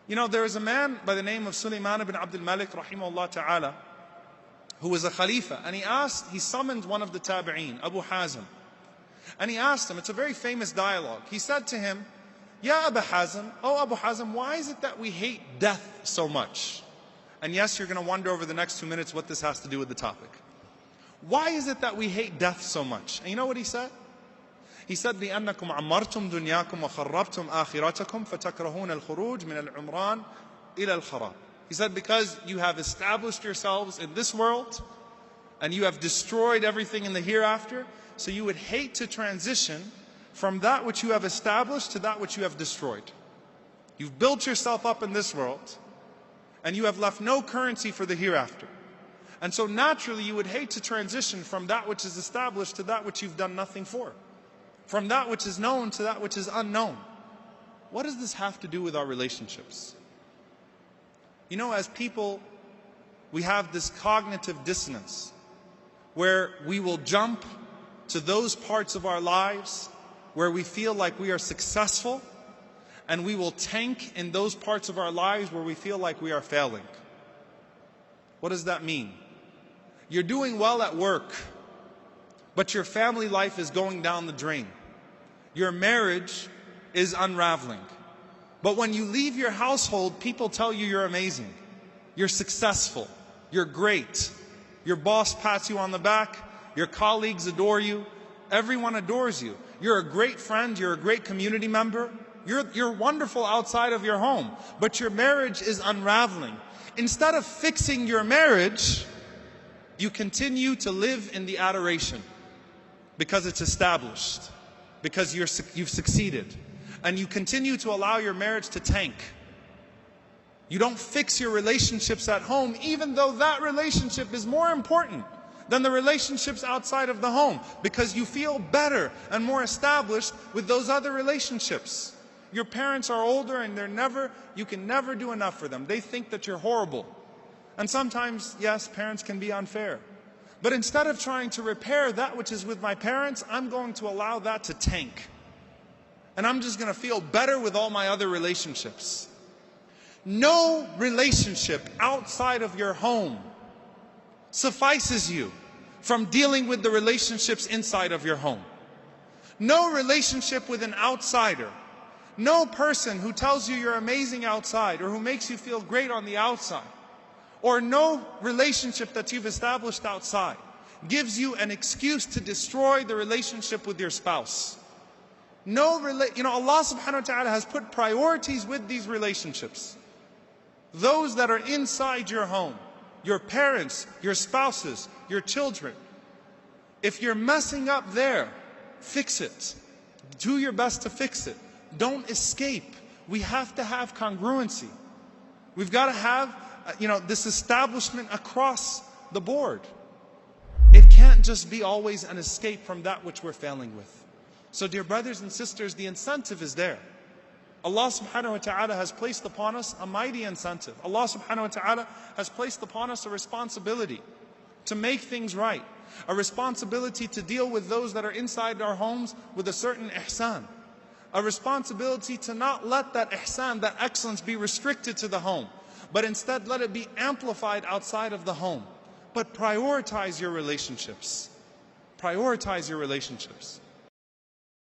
You know, there is a man by the name of Suleiman ibn Abdul Malik, rahimahullah ta'ala, who was a Khalifa. And he summoned one of the Tabi'een, Abu Hazm. And he asked him, it's a very famous dialogue. He said to him, Ya Abu Hazm, oh Abu Hazm, why is it that we hate death so much? And yes, you're going to wonder over the next 2 minutes what this has to do with the topic. Why is it that we hate death so much? And you know what he said? He said, لِأَنَّكُمْ عَمَّرْتُمْ دُنْيَاكُمْ وَخَرَّبْتُمْ آخِرَتَكُمْ فَتَكْرَهُونَ الْخُرُوجِ مِنَ الْعُمْرَانِ إِلَى الْخَرَابِ. He said, because you have established yourselves in this world and you have destroyed everything in the hereafter, so you would hate to transition from that which you have established to that which you have destroyed. You've built yourself up in this world and you have left no currency for the hereafter. And so naturally you would hate to transition from that which is established to that which you've done nothing for. From that which is known to that which is unknown. What does this have to do with our relationships? You know, as people, we have this cognitive dissonance where we will jump to those parts of our lives where we feel like we are successful, and we will tank in those parts of our lives where we feel like we are failing. What does that mean? You're doing well at work, but your family life is going down the drain. Your marriage is unraveling. But when you leave your household, people tell you you're amazing. You're successful. You're great. Your boss pats you on the back. Your colleagues adore you. Everyone adores you. You're a great friend. You're a great community member. You're wonderful outside of your home. But your marriage is unraveling. Instead of fixing your marriage, you continue to live in the adoration. Because it's established, because you've succeeded, and you continue to allow your marriage to tank. You don't fix your relationships at home, even though that relationship is more important than the relationships outside of the home, because you feel better and more established with those other relationships. Your parents are older and you can never do enough for them. They think that you're horrible. And sometimes, yes, parents can be unfair. But instead of trying to repair that which is with my parents, I'm going to allow that to tank. And I'm just going to feel better with all my other relationships. No relationship outside of your home suffices you from dealing with the relationships inside of your home. No relationship with an outsider, no person who tells you you're amazing outside or who makes you feel great on the outside, or no relationship that you've established outside gives you an excuse to destroy the relationship with your spouse. Allah subhanahu wa ta'ala has put priorities with these relationships. Those that are inside your home, your parents, your spouses, your children. If you're messing up there, fix it. Do your best to fix it. Don't escape. We have to have congruency. We've got to have this establishment across the board. It can't just be always an escape from that which we're failing with. So dear brothers and sisters, the incentive is there. Allah subhanahu wa ta'ala has placed upon us a mighty incentive. Allah subhanahu wa ta'ala has placed upon us a responsibility to make things right. A responsibility to deal with those that are inside our homes with a certain ihsan. A responsibility to not let that ihsan, that excellence be restricted to the home, but instead let it be amplified outside of the home. But prioritize your relationships. Prioritize your relationships.